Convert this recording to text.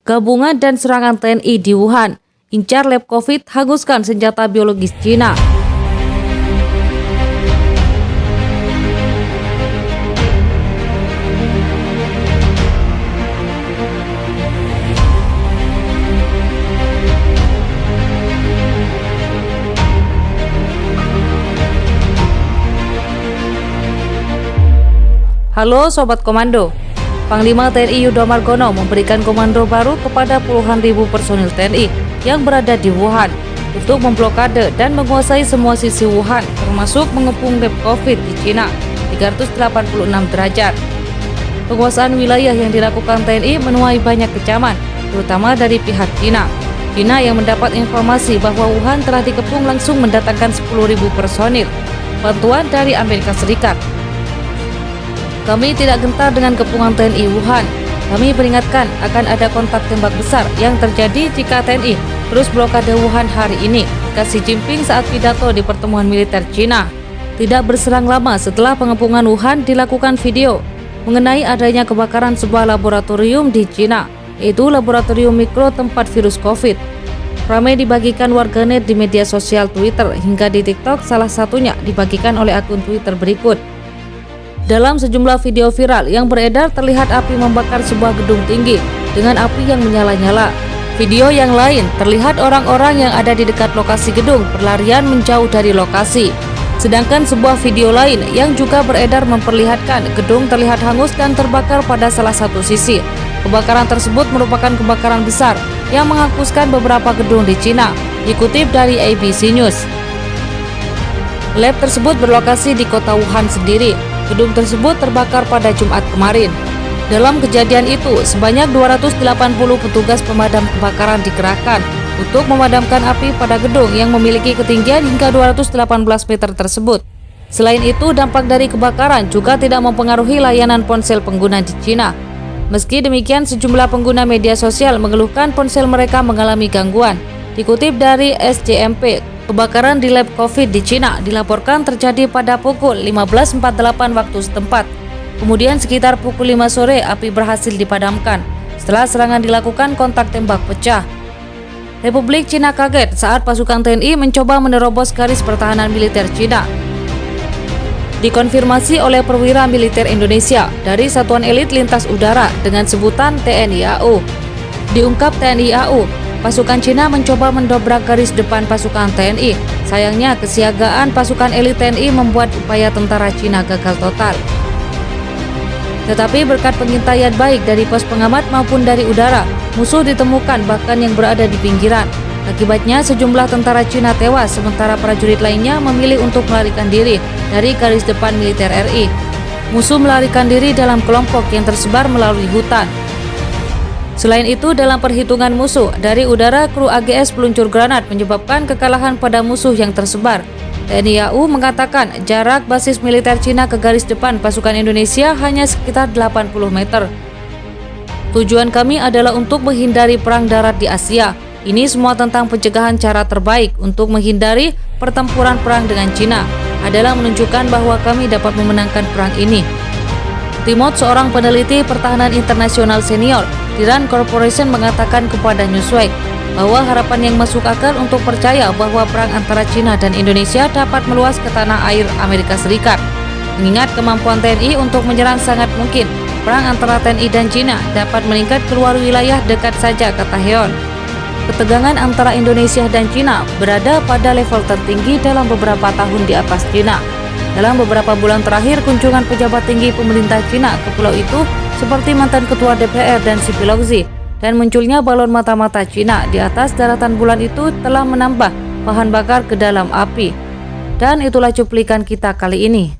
Gabungan dan serangan TNI di Wuhan. Incar lab COVID, hanguskan senjata biologis Cina. Halo Sobat Komando. Panglima TNI Yudo Margono memberikan komando baru kepada puluhan ribu personil TNI yang berada di Wuhan untuk memblokade dan menguasai semua sisi Wuhan, termasuk mengepung lab COVID di Cina 386 derajat. Penguasaan wilayah yang dilakukan TNI menuai banyak kecaman, terutama dari pihak Cina. Cina yang mendapat informasi bahwa Wuhan telah dikepung langsung mendatangkan 10.000 personil bantuan dari Amerika Serikat. Kami tidak gentar dengan kepungan TNI Wuhan. Kami peringatkan akan ada kontak tembak besar yang terjadi jika TNI terus blokade Wuhan hari ini, kata Xi Jinping saat pidato di pertemuan militer Cina. Tidak berselang lama setelah pengepungan Wuhan dilakukan video mengenai adanya kebakaran sebuah laboratorium di Cina, yaitu laboratorium mikro tempat virus COVID. Ramai dibagikan warganet di media sosial Twitter hingga di TikTok, salah satunya dibagikan oleh akun Twitter berikut. Dalam sejumlah video viral yang beredar terlihat api membakar sebuah gedung tinggi dengan api yang menyala-nyala. Video yang lain terlihat orang-orang yang ada di dekat lokasi gedung berlarian menjauh dari lokasi. Sedangkan sebuah video lain yang juga beredar memperlihatkan gedung terlihat hangus dan terbakar pada salah satu sisi. Kebakaran tersebut merupakan kebakaran besar yang menghanguskan beberapa gedung di Cina, dikutip dari ABC News. Lab tersebut berlokasi di kota Wuhan sendiri. Gedung tersebut terbakar pada Jumat kemarin. Dalam kejadian itu, sebanyak 280 petugas pemadam kebakaran dikerahkan untuk memadamkan api pada gedung yang memiliki ketinggian hingga 218 meter tersebut. Selain itu, dampak dari kebakaran juga tidak mempengaruhi layanan ponsel pengguna di Cina. Meski demikian, sejumlah pengguna media sosial mengeluhkan ponsel mereka mengalami gangguan. Dikutip dari SCMP, kebakaran di lab COVID di Cina dilaporkan terjadi pada pukul 15.48 waktu setempat. Kemudian sekitar pukul 5 sore api berhasil dipadamkan setelah serangan dilakukan kontak tembak pecah. Republik Cina kaget saat pasukan TNI mencoba menerobos garis pertahanan militer Cina. Dikonfirmasi oleh perwira militer Indonesia dari Satuan Elit Lintas Udara dengan sebutan TNI AU. Diungkap TNI AU, pasukan Cina mencoba mendobrak garis depan pasukan TNI. Sayangnya, kesiagaan pasukan elit TNI membuat upaya tentara Cina gagal total. Tetapi berkat pengintaian baik dari pos pengamat maupun dari udara, musuh ditemukan bahkan yang berada di pinggiran. Akibatnya, sejumlah tentara Cina tewas, sementara prajurit lainnya memilih untuk melarikan diri dari garis depan militer RI. Musuh melarikan diri dalam kelompok yang tersebar melalui hutan. Selain itu, dalam perhitungan musuh, dari udara kru AGS peluncur granat menyebabkan kekalahan pada musuh yang tersebar. TNI AU mengatakan jarak basis militer Cina ke garis depan pasukan Indonesia hanya sekitar 80 meter. Tujuan kami adalah untuk menghindari perang darat di Asia. Ini semua tentang pencegahan. Cara terbaik untuk menghindari pertempuran perang dengan Cina adalah menunjukkan bahwa kami dapat memenangkan perang ini. Timot, seorang peneliti pertahanan internasional senior di RAND Corporation, mengatakan kepada Newsweek bahwa harapan yang masuk akal untuk percaya bahwa perang antara Cina dan Indonesia dapat meluas ke tanah air Amerika Serikat. Mengingat kemampuan TNI untuk menyerang, sangat mungkin perang antara TNI dan Cina dapat meningkat keluar wilayah dekat saja, kata Heon. Ketegangan antara Indonesia dan Cina berada pada level tertinggi dalam beberapa tahun di atas Cina. Dalam beberapa bulan terakhir, kunjungan pejabat tinggi pemerintah Cina ke pulau itu seperti mantan ketua DPR dan Xi Pelosi, dan munculnya balon mata-mata Cina di atas daratan bulan itu telah menambah bahan bakar ke dalam api. Dan itulah cuplikan kita kali ini.